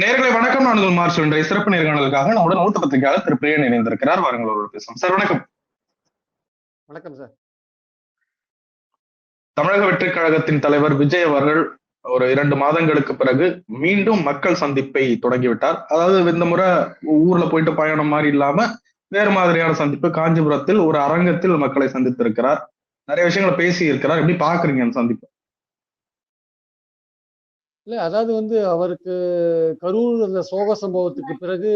நேர்களை வணக்கம். நான் உங்கள் மார்ச் இன்றைய சிறப்பு நேர்காணலுக்காக நம்முடன் மூத்த பத்திரிகையாளர் திரு பிரியன் இணைந்திருக்கிறார். வாருங்கள் அவரோடு பேசுவோம். சார் வணக்கம். வணக்கம் சார். தமிழக வெற்றி கழகத்தின் தலைவர் விஜய் அவர்கள் ஒரு 2 மாதங்களுக்கு பிறகு மீண்டும் மக்கள் சந்திப்பை தொடங்கிவிட்டார். அதாவது இந்த முறை ஊர்ல போயிட்டு பயணம் மாதிரி இல்லாம வேறு மாதிரியான சந்திப்பு. காஞ்சிபுரத்தில் ஒரு அரங்கத்தில் மக்களை சந்தித்திருக்கிறார். நிறைய விஷயங்களை பேசி இருக்கிறார். எப்படி பாக்குறீங்க அந்த சந்திப்பு? இல்ல அதாவது அவருக்கு கரூர் அந்த சோக சம்பவத்துக்கு பிறகு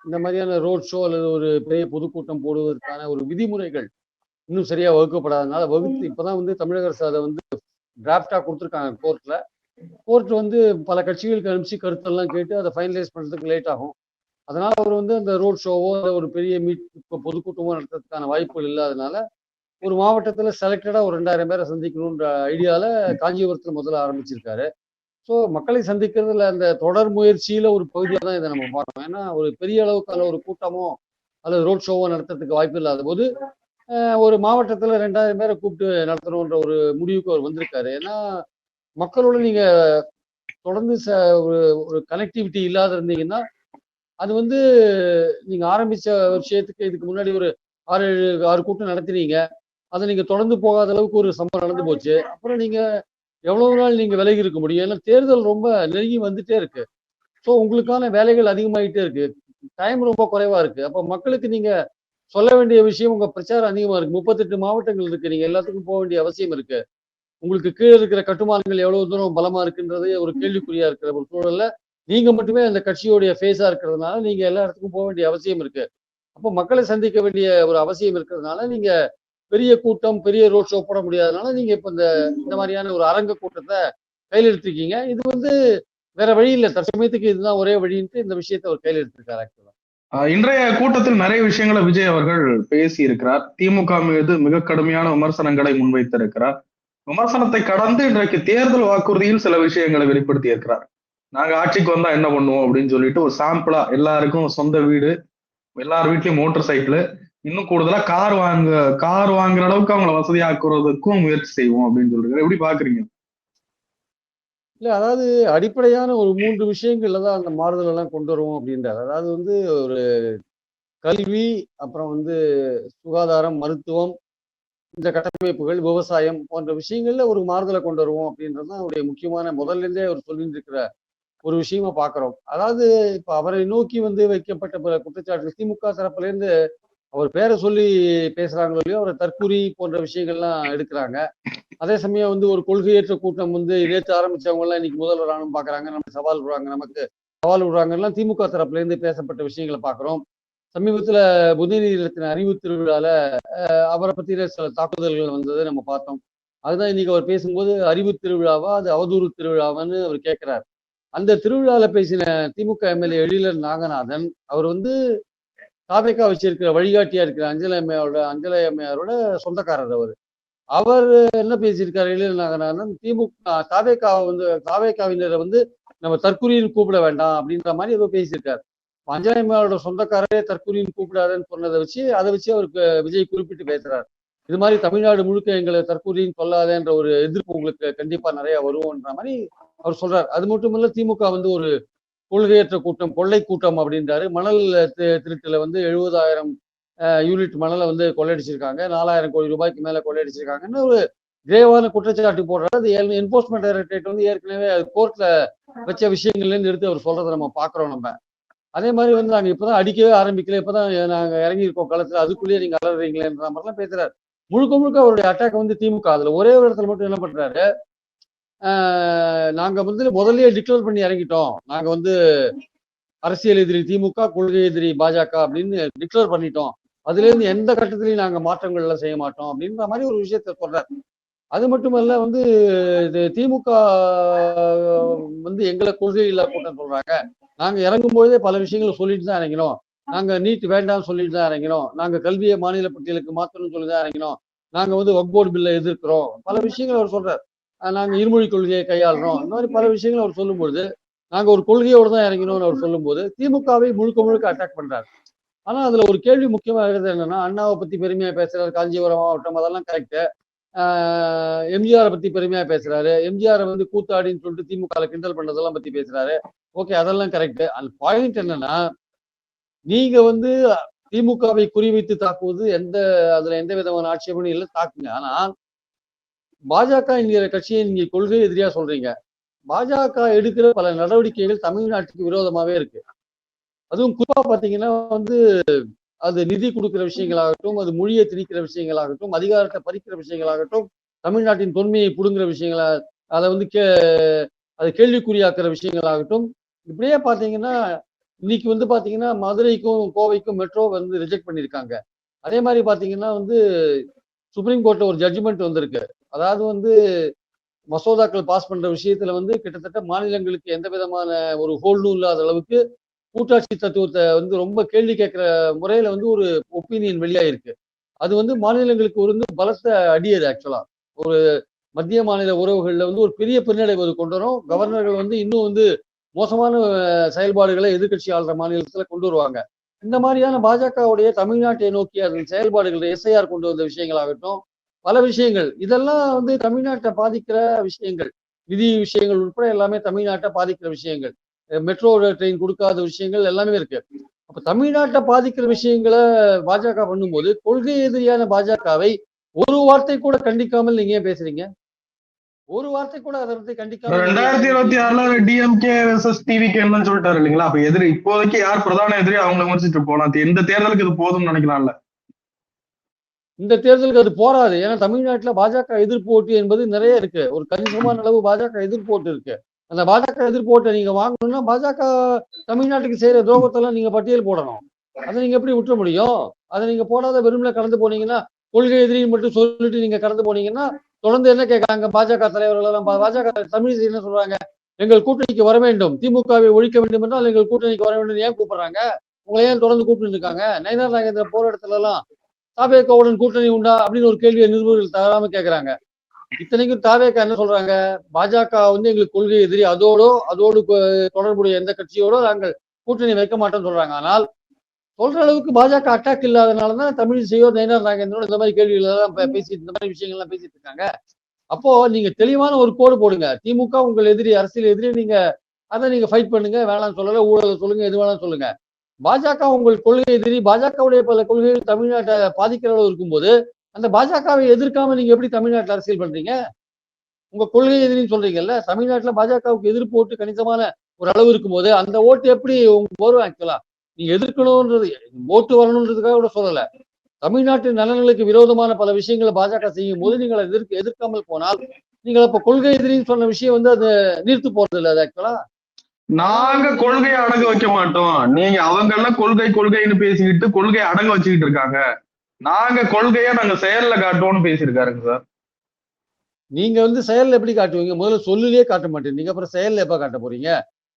இந்த மாதிரியான ரோட் ஷோ அல்லது ஒரு பெரிய பொதுக்கூட்டம் போடுவதற்கான ஒரு விதிமுறைகள் இன்னும் சரியா வகுக்கப்படாதனால இப்பதான் தமிழக அரசு அதை டிராப்டா கொடுத்துருக்காங்க கோர்ட்ல. கோர்ட் பல கட்சிகளுக்கு அனுப்பிச்சு கருத்தெல்லாம் கேட்டு அதை ஃபைனலைஸ் பண்றதுக்கு லேட் ஆகும். அதனால அவர் அந்த ரோட் ஷோவோ ஒரு பெரிய பொதுக்கூட்டமோ நடத்துறதுக்கான வாய்ப்புகள் இல்லாதனால ஒரு மாவட்டத்துல செலக்டடா ஒரு 2000 பேரை சந்திக்கணும்ன்ற ஐடியால காஞ்சிபுரத்துல முதல்ல ஆரம்பிச்சிருக்காரு. ஸோ மக்களை சந்திக்கிறதுல அந்த தொடர் முயற்சியில ஒரு பகுதியாக தான் இதை நம்ம பார்க்கணும். ஏன்னா ஒரு பெரிய அளவுக்கான ஒரு கூட்டமோ அல்லது ரோட் ஷோவோ நடத்துறதுக்கு வாய்ப்பு இல்லாத போது ஒரு மாவட்டத்துல 2000 பேரை கூப்பிட்டு நடத்தணுன்ற ஒரு முடிவுக்கு அவர் வந்திருக்காரு. ஏன்னா மக்களோட நீங்க தொடர்ந்து ஒரு ஒரு கனெக்டிவிட்டி இல்லாத இருந்தீங்கன்னா அது நீங்க ஆரம்பிச்ச விஷயத்துக்கு இதுக்கு முன்னாடி ஒரு 6 கூட்டம் நடத்தினீங்க, அதை நீங்க தொடர்ந்து போகாத அளவுக்கு ஒரு சம்பவம் நடந்து போச்சு. அப்புறம் நீங்க எவ்வளவு நாள் நீங்க விலகி இருக்க முடியும்? ஏன்னா தேர்தல் ரொம்ப நெருங்கி வந்துட்டே இருக்கு. ஸோ உங்களுக்கான வேலைகள் அதிகமாயிட்டே இருக்கு. டைம் ரொம்ப குறைவா இருக்கு. அப்ப மக்களுக்கு நீங்க சொல்ல வேண்டிய விஷயம், உங்க பிரச்சாரம் அதிகமா இருக்கு. 38 மாவட்டங்கள் இருக்கு. நீங்க எல்லாத்துக்கும் போக வேண்டிய அவசியம் இருக்கு. உங்களுக்கு கீழே இருக்கிற கட்டுமானங்கள் எவ்வளவு தூரம் பலமா இருக்குன்றதே ஒரு கேள்விக்குறியா இருக்கிற ஒரு சூழல்ல நீங்க மட்டுமே அந்த கட்சியோடைய ஃபேஸா இருக்கிறதுனால நீங்க எல்லா இடத்துக்கும் போக வேண்டிய அவசியம் இருக்கு. அப்போ மக்களை சந்திக்க வேண்டிய ஒரு அவசியம் இருக்கிறதுனால நீங்க பெரிய கூட்டம், பெரிய ரோட் ஷோ போட முடியாதனால நீங்க இப்ப இந்த மாதிரியான ஒரு அரங்க கூட்டத்தை கையில் எடுத்திருக்கீங்க. இது வேற வழி இல்லை. தற்சமயத்துக்கு இதுதான் ஒரே வழின்ட்டு இந்த விஷயத்தை அவர் கையில் எடுத்திருக்காரு. ஆக்சுவலா இன்றைய கூட்டத்தில் நிறைய விஷயங்களை விஜய் அவர்கள் பேசி இருக்கிறார். திமுக மீது மிக கடுமையான விமர்சனங்களை முன்வைத்திருக்கிறார். விமர்சனத்தை கடந்து இன்றைக்கு தேர்தல் வாக்குறுதியில் சில விஷயங்களை வெளிப்படுத்தி இருக்கிறார். நாங்க ஆட்சிக்கு வந்தா என்ன பண்ணுவோம் அப்படின்னு சொல்லிட்டு ஒரு சாம்பிளா எல்லாருக்கும் சொந்த வீடு, எல்லார் வீட்லயும் மோட்டார் சைக்கிள், இன்னும் கூடுதலா கார் வாங்குற அளவுக்கு அவங்களை வசதியாக்குறதுக்கும் முயற்சி செய்வோம் அப்படின்னு சொல்றாரு. எப்படி பாக்குறீங்க? இல்ல அதாவது அடிப்படையான ஒரு 3 விஷயங்கள்ல தான் அந்த மாறுதல் எல்லாம் கொண்டு வருவோம் அப்படின்றார். அதாவது ஒரு கல்வி, அப்புறம் சுகாதாரம், மருத்துவம், இந்த கட்டமைப்புகள், விவசாயம் போன்ற விஷயங்கள்ல ஒரு மாறுதலை கொண்டு வருவோம் அப்படின்றது தான் அவருடைய முக்கியமான முதல்ல இருந்தே அவர் சொல்லிட்டு இருக்கிற ஒரு விஷயமா பாக்குறோம். அதாவது இப்ப அவரை நோக்கி வைக்கப்பட்ட பல குற்றச்சாட்டு திமுக தரப்புல இருந்து அவர் பேரை சொல்லி பேசுறாங்களோ இல்லையோ, அவரை தற்கூரி போன்ற விஷயங்கள்லாம் எடுக்கிறாங்க. அதே சமயம் ஒரு கொள்கையற்ற கூட்டம் நேற்று ஆரம்பிச்சவங்க எல்லாம் இன்னைக்கு முதல்வர் ஆகணும் பாக்குறாங்க, நமக்கு சவால் விடுறாங்க எல்லாம் திமுக தரப்புல இருந்து பேசப்பட்ட விஷயங்களை பாக்குறோம். சமீபத்துல உதயநிதி நடத்தின அறிவு திருவிழால அவரை பத்தின சில தாக்குதல்கள் வந்ததை நம்ம பார்த்தோம். அதுதான் இன்னைக்கு அவர் பேசும்போது அறிவு திருவிழாவா அது அவதூறு திருவிழாவான்னு அவர் கேட்கிறார். அந்த திருவிழால பேசின திமுக எம்எல்ஏ எழிலர் நாகநாதன் அவர் தாவேக்கா வச்சிருக்கிற வழிகாட்டியா இருக்கிற அஞ்சலை அம்மையாரோட சொந்தக்காரர் அவர். அவர் என்ன பேசியிருக்காரு எழிலர் நாகநாதன், திமுக தாவேக்காவினரை நம்ம தற்குறின்னு கூப்பிட வேண்டாம் அப்படின்ற மாதிரி அவர் பேசியிருக்காரு. அஞ்சலை அம்மையாரோட சொந்தக்காரரே தற்குறின்னு கூப்பிடாதுன்னு சொன்னதை வச்சு அதை வச்சு அவருக்கு விஜய் குறிப்பிட்டு பேசுறாரு. இது மாதிரி தமிழ்நாடு முழுக்க எங்களை தற்கூரின்னு சொல்லாதேன்ற ஒரு எதிர்ப்பு உங்களுக்கு கண்டிப்பா நிறைய வருவோன்ற மாதிரி அவர் சொல்றாரு. அது மட்டும் இல்ல, திமுக ஒரு கொள்கையற்ற கூட்டம், கொள்ளை கூட்டம் அப்படின்றாரு. மணல் திருட்டுல 70,000 யூனிட் மணலை கொள்ளையடிச்சிருக்காங்க, 4,000 கோடி ரூபாய்க்கு மேல கொள்ளையடிச்சிருக்காங்கன்னு ஒரு கிரேவான குற்றச்சாட்டு போடுறாரு. அது என்போர்ஸ்மெண்ட் டைரக்டரேட் ஏற்கனவே கோர்ட்ல வச்ச விஷயங்கள்ல இருந்து எடுத்து அவர் சொல்றதை நம்ம பாக்குறோம். நம்ம அதே மாதிரி நாங்க இப்பதான் அடிக்கவே ஆரம்பிக்கல, இப்பதான் நாங்க இறங்கியிருக்கோம் களத்துல, அதுக்குள்ளேயே நீங்க அலறீங்களேன்ற மாதிரிலாம் பேசுறாரு. முழுக்க முழுக்க அவருடைய அட்டாக் திமுக. அதுல ஒரே ஒரு இடத்துல மட்டும் என்ன பண்றாரு, நாங்க முதல்லயே டிக்ளேர் பண்ணி இறங்கிட்டோம், நாங்க அரசியல் எதிரி திமுக, கொள்கை எதிரி பாஜக அப்படின்னு டிக்ளேர் பண்ணிட்டோம், அதுல இருந்து எந்த கட்டத்திலையும் நாங்க மாற்றங்கள் எல்லாம் செய்ய மாட்டோம் அப்படின்ற மாதிரி ஒரு விஷயத்த சொல்றாரு. அது மட்டுமல்ல திமுக எங்களை கொள்கை இல்லா கூட்டம் சொல்றாங்க, நாங்க இறங்கும் பொழுதே பல விஷயங்களை சொல்லிட்டு தான் இறங்கினோம், நாங்க நீட் வேண்டாம்னு சொல்லிட்டு தான் இறங்கினோம், நாங்க கல்வியை மாநில பட்டியலுக்கு மாற்றணும்னு சொல்லி தான் இறங்கினோம், நாங்க வக்போர்டு பில்லை எதிர்க்கிறோம், பல விஷயங்கள் அவர் சொல்றாரு. நாங்க இருமொழி கொள்கையை கையாளுறோம், இந்த மாதிரி பல விஷயங்கள் அவர் சொல்லும்போது, நாங்க ஒரு கொள்கையோடு தான் இறங்கினோம்னு அவர் சொல்லும்போது திமுகவை முழுக்க முழுக்க அட்டாக் பண்றாரு. ஆனா அதுல ஒரு கேள்வி முக்கியமா இருக்கிறது என்னன்னா, அண்ணாவை பத்தி பெருமையா பேசுறாரு, காஞ்சிபுரம் மாவட்டம், அதெல்லாம் கரெக்ட். எம்ஜிஆரை பத்தி பெருமையா பேசுறாரு, எம்ஜிஆரை கூத்தாடின்னு சொல்லிட்டு திமுக கிண்டல் பண்ணதெல்லாம் பத்தி பேசுறாரு. ஓகே, அதெல்லாம் கரெக்ட். அந்த பாயிண்ட் என்னன்னா, நீங்க வந்து திமுகவை குறிவைத்து தாக்குவது அதுல எந்த விதமான ஆட்சேபனையும் இல்லை, தாக்குங்க. ஆனா பாஜக என்கிற கட்சியை நீங்க கொள்கை எதிரியா சொல்றீங்க. பாஜக எடுக்கிற பல நடவடிக்கைகள் தமிழ்நாட்டுக்கு விரோதமாவே இருக்கு. அதுவும் குறிப்பா பாத்தீங்கன்னா வந்து அது நிதி கொடுக்கிற விஷயங்களாகட்டும், அது மொழியை திணிக்கிற விஷயங்களாகட்டும், அதிகாரத்தை பறிக்கிற விஷயங்களாகட்டும், தமிழ்நாட்டின் தொன்மையை புடுங்குற விஷயங்களா, அதை வந்து அதை கேள்விக்குறியாக்குற விஷயங்களாகட்டும், இப்படியே பாத்தீங்கன்னா இன்னைக்கு வந்து பாத்தீங்கன்னா மதுரைக்கும் கோவைக்கும் மெட்ரோ வந்து ரிஜெக்ட் பண்ணியிருக்காங்க. அதே மாதிரி பாத்தீங்கன்னா வந்து சுப்ரீம் கோர்ட்ல ஒரு ஜட்ஜ்மெண்ட் வந்திருக்கு. அதாவது வந்து மசோதாக்கள் பாஸ் பண்ற விஷயத்துல வந்து கிட்டத்தட்ட மாநிலங்களுக்கு எந்த விதமான ஒரு ஹோல்டும் இல்லாத அளவுக்கு கூட்டாட்சி தத்துவத்தை வந்து ரொம்ப கேள்வி கேட்கிற முறையில வந்து ஒரு ஒப்பீனியன் வெளியாயிருக்கு. அது வந்து மாநிலங்களுக்கு வந்து பலத்த அடி அது ஆக்சுவலா. ஒரு மத்திய மாநில உறவுகள்ல வந்து ஒரு பெரிய பின்னடைவு அது கொண்டு வரும். கவர்னர்கள் வந்து இன்னும் வந்து மோசமான செயல்பாடுகளை எதிர்க்கட்சி ஆள்ற மாநிலத்துல கொண்டு வருவாங்க. இந்த மாதிரியான பாஜகவுடைய தமிழ்நாட்டை நோக்கி அதன் செயல்பாடுகள் எஸ்ஐஆர் கொண்டு வந்த விஷயங்களாகட்டும், பல விஷயங்கள் இதெல்லாம் வந்து தமிழ்நாட்டை பாதிக்கிற விஷயங்கள். விதி விஷயங்கள் உட்பட எல்லாமே தமிழ்நாட்டை பாதிக்கிற விஷயங்கள். மெட்ரோ ட்ரெயின் கொடுக்காத விஷயங்கள் எல்லாமே இருக்கு. அப்ப தமிழ்நாட்டை பாதிக்கிற விஷயங்களை பாஜக பண்ணும்போது கொள்கை எதிரியான பாஜகவை ஒரு வார்த்தை கூட கண்டிக்காமல் நீங்க ஏன் பேசுறீங்க? ஒரு வார்த்தை கூட அதை பத்தி கண்டிக்காமல் நீங்க ஏன் 2026ல டிஎம்கே வெர்சஸ் டிவிகேன்னு சொல்லிட்டாரு இல்லைங்களா? அப்ப எதிரி இப்போதைக்கு யார் பிரதான எதிரி அவங்களை விமர்சிச்சுட்டு போலாம். இந்த தேர்தலுக்கு இது போதும்னு நினைக்கலாம்ல. இந்த தேர்தலுக்கு அது போராது. ஏன்னா தமிழ்நாட்டுல பாஜக எதிர்ப்பு ஓட்டு என்பது நிறைய இருக்கு. ஒரு கணிசமான அளவு பாஜக எதிர்ப்பு ஓட்டு இருக்கு. அந்த பாஜக எதிர்ப்பு ஓட்டை நீங்க வாங்கணும்னா பாஜக தமிழ்நாட்டுக்கு செய்யற துரோகத்தெல்லாம் நீங்க பட்டியல் போடணும். அதை நீங்க எப்படி விட்டுற முடியும்? அதை நீங்க போடாத வெறுமனே கடந்து போனீங்கன்னா, கொள்கை எதிரின்னு மட்டும் சொல்லிட்டு நீங்க கடந்து போனீங்கன்னா, தொடர்ந்து என்ன கேட்கறாங்க பாஜக தலைவர்கள் எல்லாம்? பாஜக தமிழிசை என்ன சொல்றாங்க? எங்கள் கூட்டணிக்கு வர வேண்டும், திமுகவை ஒழிக்க வேண்டும் என்றால் எங்கள் கூட்டணிக்கு வர வேண்டும் ஏன் கூப்பிடுறாங்க? உங்களை ஏன் தொடர்ந்து கூப்பிட்டு இருக்காங்க? நயினார் நாகேந்திரன் போற இடத்துல எல்லாம் தாவேகாவுடன் கூட்டணி உண்டா அப்படின்னு ஒரு கேள்வியை நிருபர்கள் தவறாம கேட்கிறாங்க. இத்தனைக்கும் தாவேகா என்ன சொல்றாங்க? பாஜக வந்து எங்களுக்கு கொள்கை எதிரி, அதோடு தொடர்புடைய எந்த கட்சியோட நாங்கள் கூட்டணி வைக்க மாட்டோம்னு சொல்றாங்க. ஆனால் சொல்ற அளவுக்கு பாஜக அட்டாக் இல்லாதனாலதான் தமிழிசையோ நயினார் நாகேந்திரனோ இந்த மாதிரி கேள்விகள் எல்லாம் பேசிட்டு இந்த மாதிரி விஷயங்கள் எல்லாம் பேசிட்டு இருக்காங்க. அப்போ நீங்க தெளிவான ஒரு கோடு போடுங்க. திமுக உங்கள் எதிரி, அரசியல் எதிரி. நீங்க அதை நீங்க ஃபைட் பண்ணுங்க, வேணாம்னு சொல்லல, ஊழலை சொல்லுங்க, எது வேணாலும் சொல்லுங்க. பாஜக உங்கள் கொள்கை எதிரி, பாஜகவுடைய பல கொள்கைகள் தமிழ்நாட்டை பாதிக்கிற அளவு இருக்கும்போது அந்த பாஜகவை எதிர்க்காம நீங்க எப்படி தமிழ்நாட்டில் அரசியல் பண்றீங்க? உங்க கொள்கை எதிரின்னு சொல்றீங்கல்ல, தமிழ்நாட்டுல பாஜகவுக்கு எதிர்ப்பு ஓட்டு கணிசமான ஒரு அளவு இருக்கும்போது அந்த ஓட்டு எப்படி உங்களுக்கு வரும்? ஆக்சுவலா நீங்க எதிர்க்கணும்ன்றது, ஓட்டு வரணுன்றதுக்காக கூட சொல்லல. தமிழ்நாட்டின் நலன்களுக்கு விரோதமான பல விஷயங்களை பாஜக செய்யும் போது நீங்கள் எதிர்க்காமல் போனால் நீங்கள் அப்ப கொள்கை எதிரின்னு சொன்ன விஷயம் வந்து அது நீர்த்து போறது இல்லை. அது ஆக்சுவலா நாங்க கொள்கையை அடங்க வைக்க மாட்டோம். நீங்க அவங்க எல்லாம் கொள்கைன்னு பேசிக்கிட்டு கொள்கையை அடங்க வச்சுக்கிட்டு இருக்காங்க. நாங்க செயல்ல காட்டுவோம்னு பேசியிருக்காருங்க சார். நீங்க வந்து செயல்ல எப்படி காட்டுவீங்க? முதல்ல சொல்லுலயே காட்ட மாட்டேங்க, அப்புறம் செயல்ல எப்ப காட்ட போறீங்க?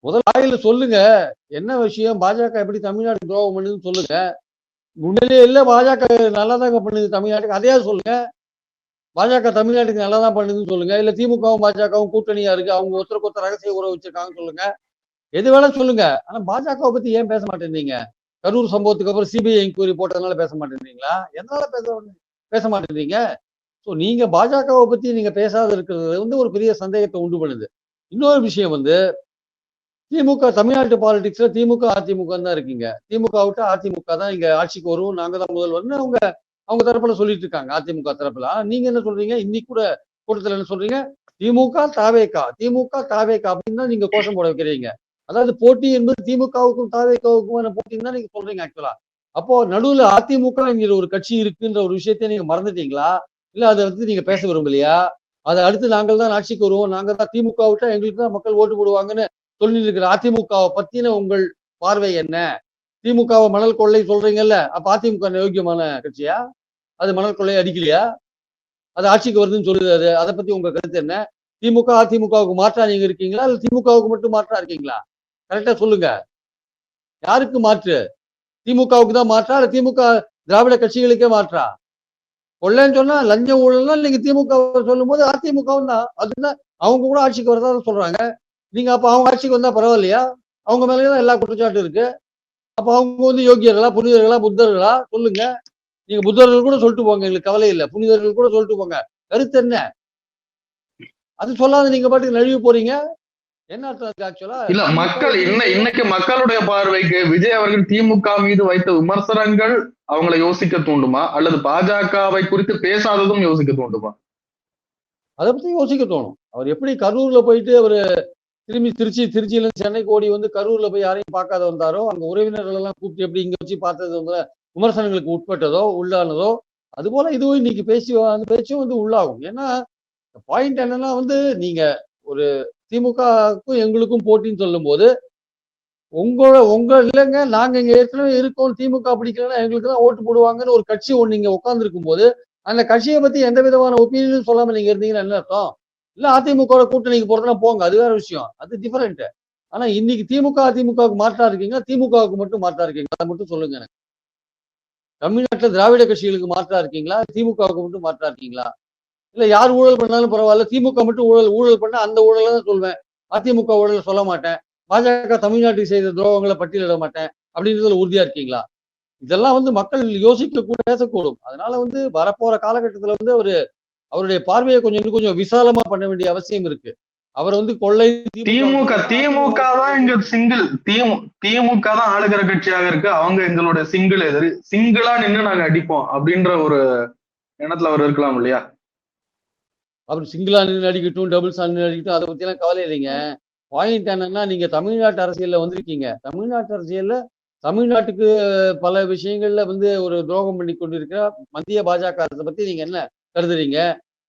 முதல் வாயில சொல்லுங்க. என்ன விஷயம்? பாஜக எப்படி தமிழ்நாடு துரோகம் பண்ணுதுன்னு சொல்லுங்க. உண்மையிலேயே இல்ல பாஜக நல்லாதாங்க பண்ணுது தமிழ்நாட்டுக்கு, அதையாவது சொல்லுங்க. பாஜக தமிழ்நாட்டுக்கு நல்லா தான் பண்ணுதுன்னு சொல்லுங்க. இல்ல திமுகவும் பாஜகவும் கூட்டணியா இருக்கு, அவங்க ஒருத்தருக்கு ஒருத்தர் ரகசிய உறவு வச்சிருக்காங்கன்னு சொல்லுங்க. எது வேணா சொல்லுங்க. ஆனா பாஜகவை பத்தி ஏன் பேச மாட்டேன்றீங்க? கரூர் சம்பவத்துக்கு அப்புறம் சிபிஐ என்கொயரி போட்டதுனால பேச மாட்டேன்றீங்களா? எதனால பேச மாட்டேன்றீங்க? ஸோ நீங்க பாஜகவை பத்தி நீங்க பேசாத இருக்கிறது வந்து ஒரு பெரிய சந்தேகத்தை உண்டு பண்ணுது. இன்னொரு விஷயம் வந்து திமுக தமிழ்நாட்டு பாலிடிக்ஸ்ல திமுக அதிமுக தான் இருக்கீங்க. திமுக விட்டு அதிமுக தான் இங்க ஆட்சிக்கு வரும், நாங்க தான் முதல்வர்னு அவங்க அவங்க தரப்புல சொல்லிட்டு இருக்காங்க, அதிமுக தரப்புல. நீங்க என்ன சொல்றீங்க? இன்னைக்கு கூட கூட்டத்துல என்ன சொல்றீங்க? திமுக தாவேகா அப்படின்னு தான் நீங்க கோஷம் போட வைக்கிறீங்க. அதாவது போட்டி என்பது திமுகவுக்கும் தாவேகாவுக்குமான போட்டின்னு தான் நீங்க சொல்றீங்க ஆக்சுவலா. அப்போ நடுவுல அதிமுக என்கிற ஒரு கட்சி இருக்குன்ற ஒரு விஷயத்தை நீங்க மறந்துட்டீங்களா? இல்ல அதை வந்து நீங்க பேச விரும்பலையா? அதை அடுத்து நாங்கள் தான் ஆட்சிக்கு வருவோம், நாங்க தான் திமுக விட்டா எங்களுக்கு தான் மக்கள் ஓட்டு போடுவாங்கன்னு சொல்லிட்டு இருக்கிற அதிமுகவை பத்தின உங்கள் பார்வை என்ன? திமுகவை மணல் கொள்ளை சொல்றீங்கல்ல, அப்ப அதிமுக யோக்கியமான கட்சியா? அது மணல் கொள்ளை அடிக்கலையா? அது ஆட்சிக்கு வருதுன்னு சொல்லுது. அது அதை பத்தி உங்க கருத்து என்ன? திமுக அதிமுகவுக்கு மாற்றா நீங்க இருக்கீங்களா, இல்ல திமுகவுக்கு மட்டும் மாற்றா இருக்கீங்களா? கரெக்டா சொல்லுங்க. யாருக்கு மாற்று? திமுகவுக்கு தான் மாற்றா, இல்ல திமுக திராவிட கட்சிகளுக்கே மாற்றா? கொள்ளைன்னு சொன்னா லஞ்சம் ஊழல்னா நீங்க திமுக சொல்லும் போது அதிமுகவும் தான். அதுதான் அவங்க கூட ஆட்சிக்கு வரதா சொல்றாங்க. நீங்க அப்ப அவங்க ஆட்சிக்கு வந்தா பரவாயில்லையா? அவங்க மேலேதான் எல்லா குற்றச்சாட்டும் இருக்கு. அப்ப அவங்க வந்து யோகியர்களா, புனிதர்களா, புத்தர்களா? சொல்லுங்க. நீங்க புத்தர்கள் கூட சொல்லிட்டு போங்க, எங்களுக்கு கவலை இல்லை. புனிதர்கள் கூட சொல்லிட்டு போங்க. கருத்து என்ன? அது சொல்லாத நீங்க பாட்டுக்கு நழுவி போறீங்க. என்ன அர்த்தம் இருக்கு ஆக்சுவலா? இல்ல திமுக மக்கள் எப்படி நீங்க இன்னைக்கு மக்களுடைய பார்வைக்கு விஜய் அவர்கள் திமுக மீது வைத்த விமர்சனங்கள் அவங்களை யோசிக்க தூண்டுமா அல்லது பாஜகவை குறித்து பேசாததும் யோசிக்க தூண்டுமா? அதை பத்தி யோசிக்க தோணும். அவர் எப்படி கரூர்ல போயிட்டு அவரு திரும்பி திருச்சியில இருந்து சென்னைக்கு ஓடி வந்து கரூர்ல போய் யாரையும் பார்க்காத வந்தாரோ, அங்க உறவினர்கள் எல்லாம் கூப்பிட்டு எப்படி இங்க வச்சு பார்த்தது வந்து விமர்சனங்களுக்கு உட்பட்டதோ உள்ளானதோ, அது போல இதுவும் இன்னைக்கு அந்த பேச்சும் வந்து உள்ளாகும். ஏன்னா பாயிண்ட் என்னன்னா வந்து நீங்க ஒரு திமுகவுக்கும் எங்களுக்கும் போட்டின்னு சொல்லும் போது உங்க இல்லைங்க, நாங்க இங்க ஏற்கனவே இருக்கோம், திமுக பிடிக்கலன்னா எங்களுக்கு தான் ஓட்டு போடுவாங்கன்னு ஒரு கட்சி ஒண்ணு இங்க உட்கார்ந்துருக்கும் போது அந்த கட்சியை பத்தி எந்த விதமான ஒப்பீனியனும் சொல்லாம நீங்க இருந்தீங்கன்னா என்ன அர்த்தம்? இல்ல அதிமுக கூட்டணிக்கு போறதுனா போங்க, அது வேற விஷயம், அது டிஃபரெண்ட். ஆனா இன்னைக்கு அதிமுகவுக்கு மாற்றா இருக்கீங்க, திமுகவுக்கு மட்டும் மாற்றா இருக்கீங்க, அதை மட்டும் சொல்லுங்க எனக்கு. தமிழ்நாட்டுல திராவிட கட்சிகளுக்கு மாற்றா இருக்கீங்களா, திமுகவுக்கு மட்டும் மாற்றா இருக்கீங்களா? இல்ல யார் ஊழல் பண்ணாலும் பரவாயில்ல, திமுக மட்டும் ஊழல் பண்ணா அந்த ஊழலை தான் சொல்வேன், அதிமுக ஊழல் சொல்ல மாட்டேன், பாஜக தமிழ்நாட்டுக்கு செய்த துரோகங்களை பட்டியலிட மாட்டேன் அப்படின்றதுல உறுதியா இருக்கீங்களா? இதெல்லாம் வந்து மக்கள் யோசிக்க கூட பேசக்கூடும். அதனால வந்து வரப்போற காலகட்டத்துல வந்து அவருடைய பார்வையை இன்னும் கொஞ்சம் விசாலமா பண்ண வேண்டிய அவசியம் இருக்கு. அவர் வந்து கொள்ளை திமுக திமுக தான் இங்க சிங்கிள் திமுக தான் ஆளுகிற கட்சியாக இருக்கு, அவங்க எங்களுடைய சிங்கிள் எதிரி, சிங்கிளா நின்று நாங்க அடிப்போம் அப்படின்ற ஒரு எண்ணத்துல அவர் இருக்கலாம் இல்லையா? அவர் சிங்கிளா நின்று அடிக்கட்டும், டபுள்ஸ் நின்று அடிக்கட்டும், அதை பத்தி எல்லாம் கவலை இல்லைங்க. பாயிண்ட் என்னன்னா, நீங்க தமிழ்நாட்டு அரசியல்ல வந்திருக்கீங்க. தமிழ்நாட்டு அரசியல்ல தமிழ்நாட்டுக்கு பல விஷயங்கள்ல வந்து ஒரு துரோகம் பண்ணி கொண்டிருக்கிற மத்திய பாஜக அரசை பத்தி நீங்க என்ன கருதுறீங்க?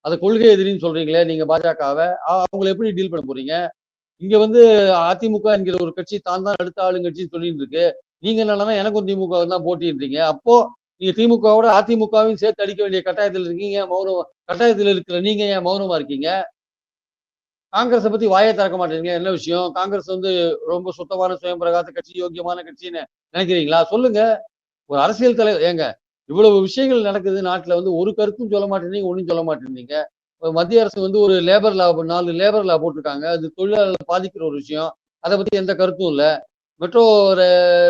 அதை கொள்கை எதிரின்னு சொல்றீங்களே நீங்க பாஜகவை, அவங்களை எப்படி டீல் பண்ண போறீங்க? இங்க வந்து அதிமுக என்கிற ஒரு கட்சி தான் அடுத்த ஆளுங்கட்சின்னு சொல்லிட்டு இருக்கு. நீங்க என்னன்னா எனக்கும் திமுக தான் போட்டின்றீங்க. அப்போ நீங்க திமுகவோட அதிமுகவையும் சேர்த்து அடிக்க வேண்டிய கட்டாயத்தில் இருக்கீங்க. கட்டாயத்தில் இருக்கிற நீங்க ஏன் மௌனமா இருக்கீங்க? காங்கிரஸை பத்தி வாயை திறக்க மாட்டேங்க, என்ன விஷயம்? காங்கிரஸ் வந்து ரொம்ப சுத்தமான சுயம் பிரகாச கட்சி, யோக்கியமான கட்சின்னு நினைக்கிறீங்களா? சொல்லுங்க. ஒரு அரசியல் தலைவர் ஏங்க, இவ்வளவு விஷயங்கள் நடக்குது நாட்டுல, வந்து ஒரு கருத்தும் சொல்ல மாட்டேன்னீங்க, ஒன்னும் சொல்ல மாட்டேன்னீங்க. மத்திய அரசு வந்து ஒரு 4 லேபர் லா போட்டிருக்காங்க, அது தொழிலாளர்களை பாதிக்கிற ஒரு விஷயம், அதை பத்தி எந்த கருத்தும் இல்ல. மெட்ரோ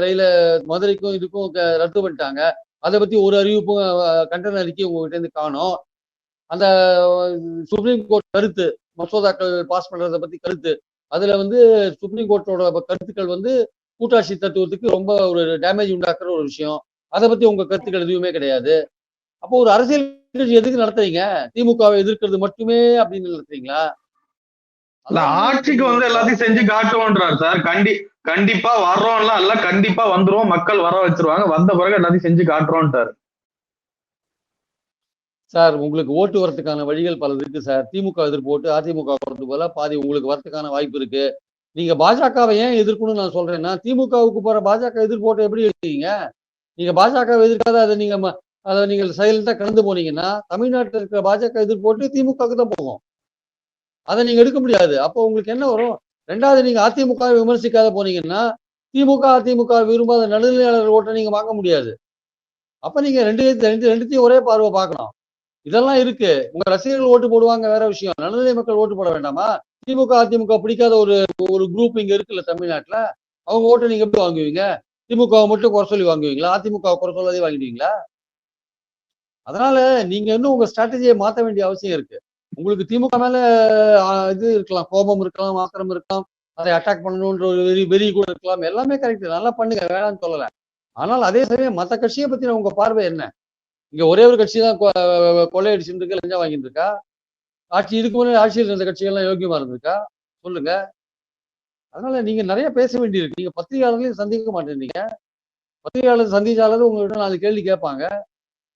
ரயில மதுரைக்கும் இதுக்கும் ரத்து பண்ணிட்டாங்க, அதை பத்தி ஒரு அறிவிப்பும் கண்டன அறிக்கை உங்ககிட்ட இருந்து காணோம். அந்த சுப்ரீம் கோர்ட் கருத்து, மசோதாக்கள் பாஸ் பண்றதை பத்தி கருத்து, அதுல வந்து சுப்ரீம் கோர்ட்டோட கருத்துக்கள் வந்து கூட்டாட்சி தத்துவத்துக்கு ரொம்ப ஒரு டேமேஜ் உண்டாக்குற ஒரு விஷயம், அதை பத்தி உங்க கருத்துக்கள் எதுவுமே கிடையாது. அப்போ ஒரு அரசியல் கட்சி எதுக்கு நடத்துறீங்க? திமுகவை எதிர்க்கிறது மட்டுமே அப்படின்னு நடத்துறீங்களா? இல்ல ஆட்சிக்கு வந்து எல்லாத்தையும் செஞ்சு காட்டுவோன்றார் சார். கண்டிப்பா வர்றோம்லாம் இல்ல, கண்டிப்பா வந்துருவோம், மக்கள் வர வச்சிருவாங்க, வந்த பிறகு எல்லாத்தையும் செஞ்சு காட்டுறோம்ட்டாரு. சார் உங்களுக்கு ஓட்டு வரதுக்கான வழிகள் பல இருக்கு சார். திமுக எதிர்ப்பு ஓட்டு அதிமுக வரதுக்கு போல பாதி உங்களுக்கு வரதுக்கான வாய்ப்பு இருக்கு. நீங்க பாஜகவை ஏன் எதிர்க்கணும்னு நான் சொல்றேன்னா, திமுகவுக்கு போற பாஜக எதிர்ப்பு ஓட்டை எப்படி எடுத்தீங்க? நீங்க பாஜக எதிர்க்காத அதை நீங்கள் சைலண்டா கடந்து போனீங்கன்னா, தமிழ்நாட்டில் இருக்கிற பாஜக எதிர்ப்பு ஓட்டு திமுகவுக்கு தான் போகும். அதை நீங்க எடுக்க முடியாது. அப்போ உங்களுக்கு என்ன வரும்? ரெண்டாவது, நீங்க அதிமுக விமர்சிக்காத போனீங்கன்னா, அதிமுக விரும்பாத நடுநிலையாளர் ஓட்டை நீங்க வாங்க முடியாது. அப்ப நீங்க ரெண்டுத்தையும் ஒரே பார்வை பார்க்கணும். இதெல்லாம் இருக்கு. உங்க ரசிகர்கள் ஓட்டு போடுவாங்க வேற விஷயம். நடுநிலை மக்கள் ஓட்டு போட வேண்டாமா? அதிமுக பிடிக்காத ஒரு ஒரு குரூப் இங்க இருக்குல்ல தமிழ்நாட்டுல, அவங்க ஓட்டை நீங்க எப்படி வாங்குவீங்க? திமுகவை மட்டும் குறை சொல்லி வாங்குவீங்களா? அதிமுக குறை சொல்லாதே வாங்கிடுவீங்களா? அதனால நீங்க இன்னும் உங்க ஸ்ட்ராட்டஜியை மாத்த வேண்டிய அவசியம் இருக்கு. உங்களுக்கு திமுக மேல இது இருக்கலாம், கோபம் இருக்கலாம், ஆத்திரம் இருக்கலாம், அதை அட்டாக் பண்ணணும்ன்ற ஒரு வெறி கூட இருக்கலாம். எல்லாமே கரெக்ட், நல்லா பண்ணுங்க, வேணாம்னு சொல்லல. ஆனால் அதே சமயம் மத்த கட்சியை பத்தின உங்க பார்வை என்ன? இங்க ஒரே ஒரு கட்சி தான் கொள்ளையடிச்சுட்டு இருக்கு, லஞ்சம் வாங்கிட்டு இருக்கா? இதுக்கு முன்னாடி ஆட்சியில் இருந்த கட்சிகள்லாம் யோக்கியமா இருந்திருக்கா? சொல்லுங்க. அதனால நீங்க நிறைய பேச வேண்டியிருக்கு. நீங்க பத்திரிகையாளர்களையும் சந்திக்க மாட்டேன்றீங்க. பத்திரிகையாளர் சந்திச்சாலும் உங்கள்கிட்ட 4 கேள்வி கேட்பாங்க.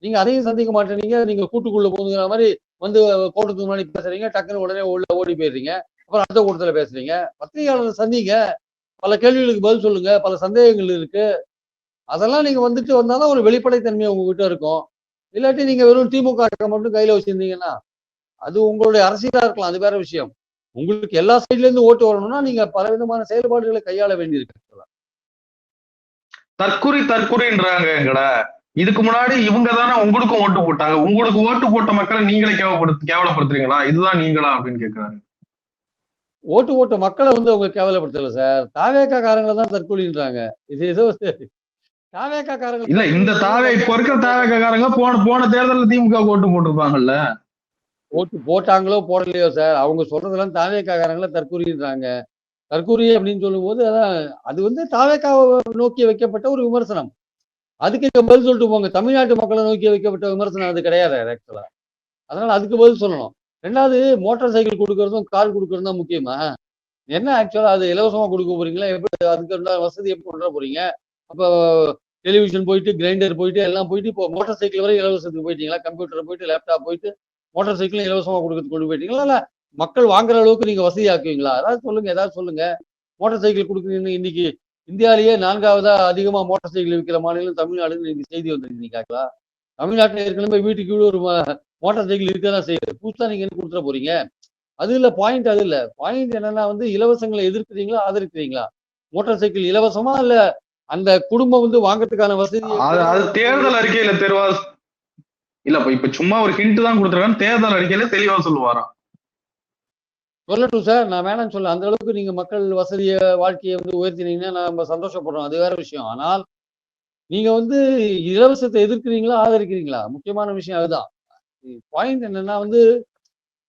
நீங்க அதையும் சந்திக்க மாட்டேறீங்க. நீங்க கூட்டுக்குள்ள போகுதுங்கிற மாதிரி வந்து கூட்டத்துக்கு முன்னாடி பேசுறீங்க, டக்குன்னு உடனே உள்ள ஓடி போயிடுறீங்க, அப்புறம் அடுத்த கூட்டத்துல பேசுறீங்க. பத்திரிகையாளர் சந்திங்க, பல கேள்விகளுக்கு பதில் சொல்லுங்க, பல சந்தேகங்கள் இருக்கு, அதெல்லாம் நீங்க வந்துட்டு வந்தாதான் ஒரு வெளிப்படைத்தன்மை உங்ககிட்ட இருக்கும். இல்லாட்டி நீங்க வெறும் திமுக மட்டும் கையில வச்சிருந்தீங்கன்னா, அது உங்களுடைய அரசியலா இருக்கலாம், அது வேற விஷயம். உங்களுக்கு எல்லா சைட்ல இருந்து ஓட்டு வரணும்னா நீங்க பல விதமான செயல்பாடுகளை கையாள வேண்டியிருக்கு. தற்குறின்றாங்க எங்கட. இதுக்கு முன்னாடி இவங்க தானே உங்களுக்கும் ஓட்டு போட்டாங்க, உங்களுக்கு ஓட்டு போட்ட மக்களை நீங்களே கேவலப்படுத்துறீங்களா? இதுதான் நீங்களா அப்படின்னு கேட்கிறாங்க. ஓட்டு போட்ட மக்களை வந்து அவங்க கேவலப்படுத்தல சார், தாவேகா காரங்களை தான் தற்கொலைன்றாங்க. இது ஏதோ தாவேகா காரங்க இல்ல, இந்த இப்ப இருக்கிற தாவேக்காரங்க போன தேர்தலில் திமுக ஓட்டு போட்டிருப்பாங்கல்ல. ஓட்டு போட்டாங்களோ போடலையோ சார், அவங்க சொல்றதெல்லாம் தாவேகா காரங்களை தற்கொலைன்றாங்க. தற்கூரி அப்படின்னு சொல்லும்போது அதான் அது வந்து தாவேக்காவை நோக்கி வைக்கப்பட்ட ஒரு விமர்சனம். அதுக்கு நீங்க பதில் சொல்லிட்டு போங்க. தமிழ்நாட்டு மக்களை நோக்கி வைக்கப்பட்ட விமர்சனம் அது கிடையாது ஆக்சுவலா. அதனால அதுக்கு பதில் சொல்லணும். 2வது மோட்டார் சைக்கிள் குடுக்கறதும், கார் குடுக்கறதும் தான் முக்கியமா? என்ன ஆக்சுவலா அது இலவசமா குடுக்க போறீங்களா? எப்படி அதுக்கு உண்டான வசதி எப்படி கொண்டு வர போறீங்க? அப்போ டெலிவிஷன் போயிட்டு, கிரைண்டர் போயிட்டு, எல்லாம் போயிட்டு இப்போ மோட்டார் சைக்கிள் வரை இலவசத்துக்கு போயிட்டீங்களா? கம்ப்யூட்டர் போயிட்டு, லேப்டாப் போயிட்டு, மோட்டார் சைக்கிளும் இலவசமா குடுக்கறதுக்கு கொண்டு போயிட்டீங்களா? இல்ல மக்கள் வாங்குற அளவுக்கு நீங்க வசதி ஆக்குவீங்களா? அதாவது சொல்லுங்க, ஏதாவது சொல்லுங்க. மோட்டார் சைக்கிள் குடுக்குறீங்கன்னு இன்னைக்கு இந்தியாவிலேயே 4வதா அதிகமா மோட்டார் சைக்கிள் விக்கிற மாநிலம் தமிழ்நாடுன்னு இன்னைக்கு செய்தி வந்திருக்கு இன்னைக்காங்களா? தமிழ்நாட்டுல ஏற்கனவே வீட்டுக்கு வீடு ஒரு மோட்டார் சைக்கிள் இருக்கதான் செய்யுது. புதுசா நீங்க என்ன குடுத்துற போறீங்க? அது இல்ல பாயிண்ட் அது இல்ல. பாயிண்ட் என்னன்னா வந்து இலவசங்களை எதிர்க்கிறீங்களா? ஆதரிக்கிறீங்களா? மோட்டார் சைக்கிள் இலவசமா? இல்ல அந்த குடும்பம் வந்து வாங்கறதுக்கான வசதியை அது அது தேர்தல் அறிக்கையில தெளிவா இல்ல இப்ப சும்மா ஒரு ஹிண்ட் தான் கொடுத்துருக்காங்க. தேர்தல் அறிக்கையில தெளிவா சொல்லுவாராம். சொல்லட்டும் சார். நான் வேணாம்னு சொல்லல. அந்த அளவுக்கு நீங்க மக்கள் வசதிய வாழ்க்கைய வந்து உயர்த்தினீங்கன்னா நம்ம சந்தோஷப்படுறோம். அது வேற விஷயம். ஆனால் நீங்க வந்து இலவசத்தை எதிர்க்கிறீங்களா? ஆதரிக்கிறீங்களா? முக்கியமான விஷயம் அதுதான். பாயிண்ட் என்னன்னா வந்து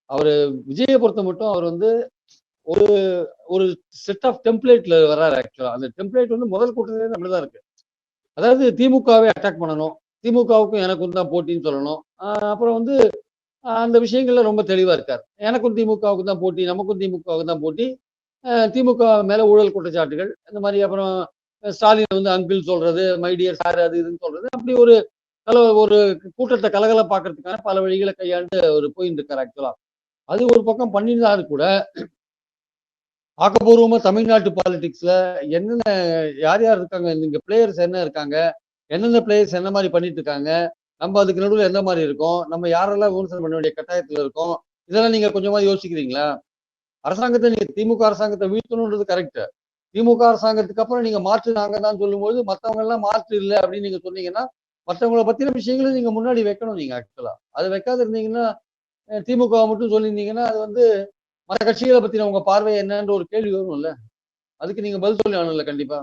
அவரு விஜய பொறுத்த மட்டும் அவர் வந்து ஒரு ஒரு செட் ஆஃப் டெம்ப்ளேட்ல வர்றாரு ஆக்சுவலா. அந்த டெம்ப்ளேட் வந்து முதல் கூட்டத்திலே அப்படிதான் இருக்கு. அதாவது திமுகவை அட்டாக் பண்ணணும். திமுகவுக்கும் எனக்கும் தான் போட்டின்னு சொல்லணும். அப்புறம் வந்து அந்த விஷயங்கள்ல ரொம்ப தெளிவா இருக்காரு. எனக்கும் திமுகவுக்கு தான் போட்டி, நமக்கும் திமுகவுக்கு தான் போட்டி. திமுக மேல ஊழல் குற்றச்சாட்டுகள். இந்த மாரி அப்புறம் ஸ்டாலின் வந்து அங்கிள் சொல்றது, மை டியர் சார் அது இதுன்னு சொல்றது. அப்படி ஒரு ஒரு கூட்டத்த கலகலப்பாக்குறதுக்கான பல வழிகள கையாண்டு அவரு போயின்னு இருக்காரு ஆக்சுவலா. அது ஒரு பக்கம் பண்ணியிருந்தாலும் கூட, ஆக்கப்பூர்வமா தமிழ்நாட்டு பாலிடிக்ஸ்ல என்னென்ன யார் யார் இருக்காங்க, இங்க பிளேயர்ஸ் என்ன இருக்காங்க, என்னென்ன பிளேயர்ஸ் என்ன மாரி பண்ணிட்டு இருக்காங்க, நம்ம அதுக்கு நடுவுல எந்த மாரி இருக்கோம், நம்ம யாரெல்லாம் விமர்சனம் பண்ண வேண்டிய கட்டாயத்துல இருக்கோம், இதெல்லாம் நீங்க கொஞ்சமா யோசிக்கிறீங்களா? அரசாங்கத்தை நீங்க திமுக அரசாங்கத்தை வீழ்த்தணுன்றது கரெக்ட். திமுக அரசாங்கத்துக்கு அப்புறம் நீங்க மாற்று நாங்க தான் சொல்லும்போது மத்தவங்க எல்லாம் மாற்று இல்லை அப்படின்னு நீங்க சொன்னீங்கன்னா மத்தவங்கள பத்தின விஷயங்களை நீங்க முன்னாடி வைக்கணும் நீங்க ஆக்சுவலா. அது வைக்காத இருந்தீங்கன்னா திமுக மட்டும் சொல்லியிருந்தீங்கன்னா அது வந்து மற்ற கட்சிகளை பத்தின உங்க பார்வை என்னன்ற ஒரு கேள்வி வரும்ல. அதுக்கு நீங்க பதில் சொல்லி ஆகணும்ல கண்டிப்பா.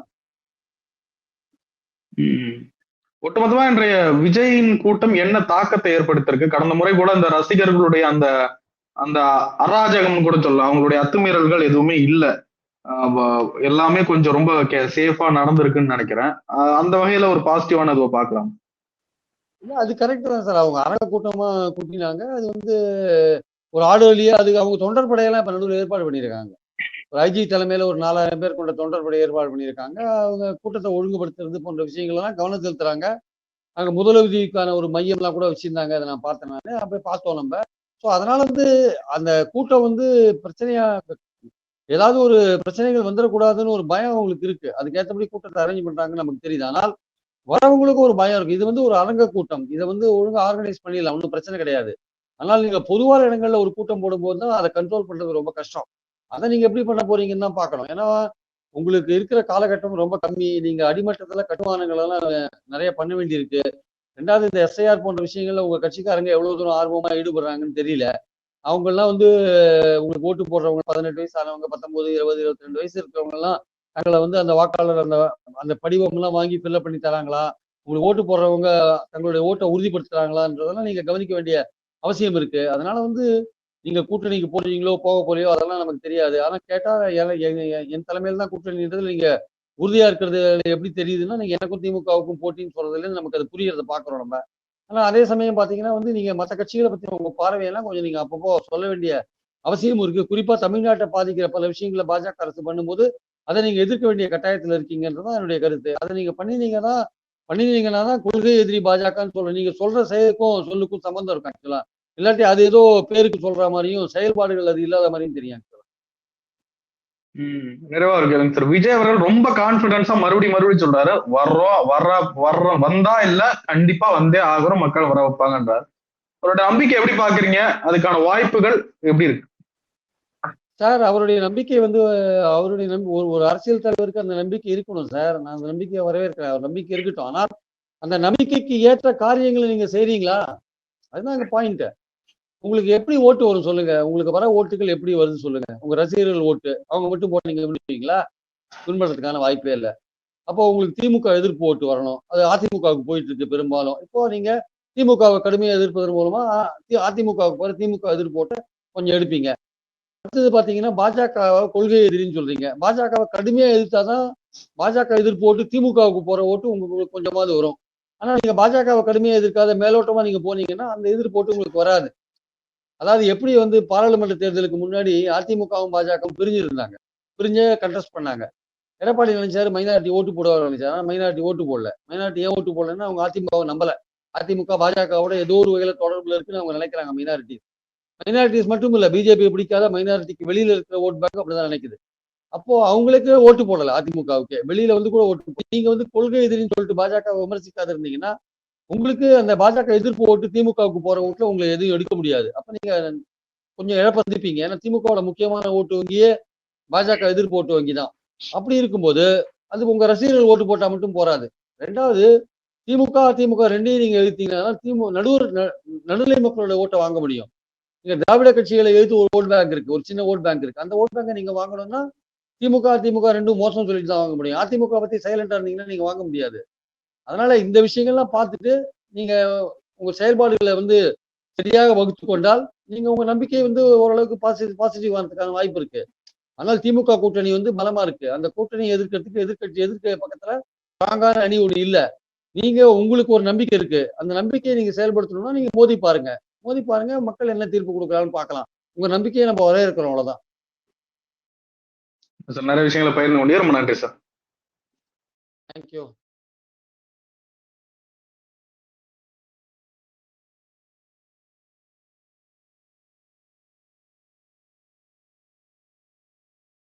ஒட்டுமொத்தமா இன்றைய விஜயின் கூட்டம் என்ன தாக்கத்தை ஏற்படுத்திருக்கு? கடந்த முறை கூட அந்த ரசிகர்களுடைய அந்த அந்த அராஜகம் கூட சொல்லலாம். அவங்களுடைய அத்துமீறல்கள் எதுவுமே இல்ல. எல்லாமே கொஞ்சம் ரொம்ப சேஃபா நடந்திருக்குன்னு நினைக்கிறேன். அந்த வகையில ஒரு பாசிட்டிவான இதுவை பார்க்கலாம். இல்ல அது கரெக்ட் தான் சார். அவங்க அரங்க கூட்டமா கூட்டினாங்க. அது வந்து ஒரு ஆடு வழியா அதுக்கு அவங்க தொண்டர் படையெல்லாம் இப்ப நடுவில் ஏற்பாடு பண்ணியிருக்காங்க. ஒரு ஐஜி தலைமையில ஒரு 4000 பேர் கொண்ட தொண்டர் படை ஏற்பாடு பண்ணியிருக்காங்க. அவங்க கூட்டத்தை ஒழுங்குபடுத்துறது போன்ற விஷயங்கள் எல்லாம் கவனம் செலுத்துறாங்க. அங்க முதலுதவிக்கான ஒரு மையம்லாம் கூட வச்சிருந்தாங்க. அதை நான் பார்த்தேன் நானு. போய் பார்த்தோம் நம்ம. ஸோ அதனால வந்து அந்த கூட்டம் வந்து பிரச்சனையா ஏதாவது ஒரு பிரச்சனைகள் வந்துடக்கூடாதுன்னு ஒரு பயம் அவங்களுக்கு இருக்கு. அதுக்கேற்றபடி கூட்டத்தை அரேஞ்ச் பண்றாங்கன்னு நமக்கு தெரியுது. ஆனால் வரவங்களுக்கும் ஒரு பயம் இருக்கு. இது வந்து ஒரு அரங்க கூட்டம். இதை வந்து ஒழுங்கா ஆர்கனைஸ் பண்ணிடலாம். ஒன்றும் பிரச்சனை கிடையாது. ஆனால் நீங்க பொதுவான இடங்கள்ல ஒரு கூட்டம் போடும்போது தான் அதை கண்ட்ரோல் பண்றது ரொம்ப கஷ்டம். அதை நீங்க எப்படி பண்ண போறீங்கன்னு தான் பார்க்கணும். ஏன்னா உங்களுக்கு இருக்கிற காலகட்டம் ரொம்ப கம்மி. நீங்க அடிமட்டத்துல கட்டுமானங்கள் எல்லாம் நிறைய பண்ண வேண்டியிருக்கு. 2வது இந்த எஸ்ஐஆர் போன்ற விஷயங்கள்ல உங்க கட்சிக்காரங்க எவ்வளவு தூரம் ஆர்வமா ஈடுபடுறாங்கன்னு தெரியல. அவங்க எல்லாம் வந்து உங்களுக்கு ஓட்டு போடுறவங்க 18 வயசு ஆனவங்க, 19, 20, 22 வயசு இருக்கிறவங்க எல்லாம் தங்களை வந்து அந்த வாக்காளர் அந்த அந்த படிவம் எல்லாம் வாங்கி ஃபில்அப் பண்ணி தராங்களா? உங்களுக்கு ஓட்டு போடுறவங்க தங்களுடைய ஓட்டை உறுதிப்படுத்துறாங்களான்றதெல்லாம் நீங்க கவனிக்க வேண்டிய அவசியம் இருக்கு. அதனால வந்து நீங்க கூட்டணிக்கு போறீங்களோ போக போறியோ அதெல்லாம் நமக்கு தெரியாது. ஆனா கேட்டா என் தலைமையில தான் கூட்டணின்றதுல நீங்க உறுதியா இருக்கிறது எப்படி தெரியுதுன்னா நீங்க எனக்கும் திமுகவுக்கும் போட்டின்னு சொல்றதுல நமக்கு அது புரியறத பாக்குறோம் நம்ம. ஆனா அதே சமயம் பாத்தீங்கன்னா வந்து நீங்க மற்ற கட்சிகளை பத்தி உங்க பார்வையெல்லாம் கொஞ்சம் நீங்க அப்பப்போ சொல்ல வேண்டிய அவசியம் இருக்கு. குறிப்பா தமிழ்நாட்டை பாதிக்கிற பல விஷயங்களை பாஜக அரசு பண்ணும்போது அதை நீங்க எதிர்க்க வேண்டிய கட்டாயத்துல இருக்கீங்கன்றதான் என்னுடைய கருத்து. அதை நீங்க பண்ணினீங்கன்னா தான் கொள்கை எதிரி பாஜகன்னு சொல்ல நீங்க சொல்ற செயலுக்கும் சொல்லுக்கும் சம்பந்தம் இருக்கும் ஆக்சுவலா. இல்லாட்டி அது ஏதோ பேருக்கு சொல்ற மாதிரியும் செயல்பாடுகள் அது இல்லாத மாதிரியும் தெரியும். நிறைவா இருக்கு சார். விஜய் அவர்கள் ரொம்ப கான்பிடன்ஸா மறுபடியும் சொல்றாரு, வர்றோம் வந்தா இல்ல கண்டிப்பா வந்தே ஆகிறோம், மக்கள் வர வைப்பாங்கன்றார். அவரோட நம்பிக்கை எப்படி பாக்குறீங்க? அதுக்கான வாய்ப்புகள் எப்படி இருக்கு சார்? அவருடைய நம்பிக்கை வந்து அவருடைய ஒரு அரசியல் தலைவருக்கு அந்த நம்பிக்கை இருக்கணும் சார். நான் அந்த நம்பிக்கையை வரவேற்கிறேன். அவர் நம்பிக்கை இருக்கட்டும். ஆனால் அந்த நம்பிக்கைக்கு ஏற்ற காரியங்களை நீங்க செய்றீங்களா? அதுதான் அங்க பாயிண்ட். உங்களுக்கு எப்படி ஓட்டு வரும் சொல்லுங்க. உங்களுக்கு வர ஓட்டுகள் எப்படி வருது சொல்லுங்க. உங்க ரசிகர்கள் ஓட்டு அவங்க மட்டும் போட்டு நீங்க விடுவீங்களா? பின்பற்றதுக்கான வாய்ப்பே இல்லை. அப்போ உங்களுக்கு திமுக எதிர்ப்பு ஓட்டு வரணும். அது அதிமுகவுக்கு போயிட்டு இருக்கு பெரும்பாலும். இப்போ நீங்க திமுகவை கடுமையா எதிர்ப்பதன் மூலமா அதிமுகவுக்கு போற திமுக எதிர்ப்பு ஓட்டை கொஞ்சம் எடுப்பீங்க. அடுத்தது பாத்தீங்கன்னா பாஜக கொள்கை எதிரின்னு சொல்றீங்க. பாஜகவை கடுமையா எதிர்த்தாதான் பாஜக எதிர்ப்பு ஓட்டு திமுகவுக்கு போற ஓட்டு உங்களுக்கு கொஞ்சமாவது வரும். ஆனா நீங்க பாஜகவை கடுமையா எதிர்க்காத மேலோட்டமா நீங்க போனீங்கன்னா அந்த எதிர்ப்பு ஓட்டு உங்களுக்கு வராது. அதாவது எப்படி வந்து பாராளுமன்ற தேர்தலுக்கு முன்னாடி அதிமுகவும் பாஜகவும் பிரிஞ்சு இருந்தாங்க, பிரிஞ்சே கண்டெஸ்ட் பண்ணாங்க. எடப்பாடி நினைச்சாரு மைனாரிட்டி ஓட்டு போடுவார் நினைச்சாரு. ஆனா மைனாரிட்டி ஓட்டு போடல. மைனாரிட்டி ஏன் ஓட்டு போடலன்னா அவங்க அதிமுகவை நம்பல. அதிமுக பாஜகவோட ஏதோ ஒரு வகையில தொடர்புல இருக்குன்னு அவங்க நினைக்கிறாங்க மைனாரிட்டி. மைனாரிட்டிஸ் மட்டும் இல்ல, பிஜேபி பிடிக்காத மைனாரிட்டிக்கு வெளியில இருக்கிற ஓட் பேங்க் அப்படிதான் நினைக்குது. அப்போ அவங்களுக்கு ஓட்டு போடல அதிமுகவுக்கு, வெளியில வந்து கூட ஓட்டு நீங்க வந்து கொள்கை எதிரின்னு சொல்லிட்டு பாஜக விமர்சிக்காத இருந்தீங்கன்னா உங்களுக்கு அந்த பாஜக எதிர்ப்பு ஓட்டு திமுகவுக்கு போற ஓட்டுல உங்களை எதுவும் எடுக்க முடியாது. அப்ப நீங்க கொஞ்சம் இழப்பந்திருப்பீங்க. ஏன்னா திமுகவோட முக்கியமான ஓட்டு வங்கியே பாஜக எதிர்ப்பு ஓட்டு வங்கி தான். அப்படி இருக்கும்போது அது உங்க ரசிகர்கள் ஓட்டு போட்டா மட்டும் போராது. ரெண்டாவது, திமுக அதிமுக ரெண்டையும் நீங்க எதிர்த்தீங்கன்னா நடுநிலை மக்களோட ஓட்டை வாங்க முடியும். நீங்க திராவிட கட்சிகளை எதிர்த்து ஒரு ஓட் பேங்க் இருக்கு, ஒரு சின்ன ஓட் பேங்க் இருக்கு. அந்த ஓட் பேங்கை நீங்க வாங்கணும்னா திமுக அதிமுக ரெண்டும் மோசம் சொல்லிட்டு தான் வாங்க முடியும். அதிமுக பத்தி சைலண்டா இருந்தீங்கன்னா நீங்க வாங்க முடியாது. அதனால இந்த விஷயங்கள்லாம் பார்த்துட்டு நீங்க உங்க செயல்பாடுகளை வந்து சரியாக வகுத்து கொண்டால் நீங்க உங்க நம்பிக்கை வந்து ஓரளவுக்கு பாசிட்டிவ் ஆனதுக்கான வாய்ப்பு இருக்கு. ஆனால் திமுக கூட்டணி வந்து பலமா இருக்கு. அந்த கூட்டணியை எதிர்க்கிறதுக்கு எதிர்க்க பக்கத்துல ஸ்ட்ராங்கான அணி ஒண்ணு இல்ல. நீங்க உங்களுக்கு ஒரு நம்பிக்கை இருக்கு. அந்த நம்பிக்கையை நீங்க செயல்படுத்தணும்னா நீங்க மோதி பாருங்க. மோதி பாருங்க, மக்கள் என்ன தீர்ப்பு கொடுக்குறாங்கன்னு பார்க்கலாம். உங்க நம்பிக்கையை நம்ம வரவேற்கிறோம், அவ்வளவுதான். சார் நிறைய விஷயங்களை பகிர்ந்து கொண்டே ரொம்ப நன்றி சார். தேங்க்யூ.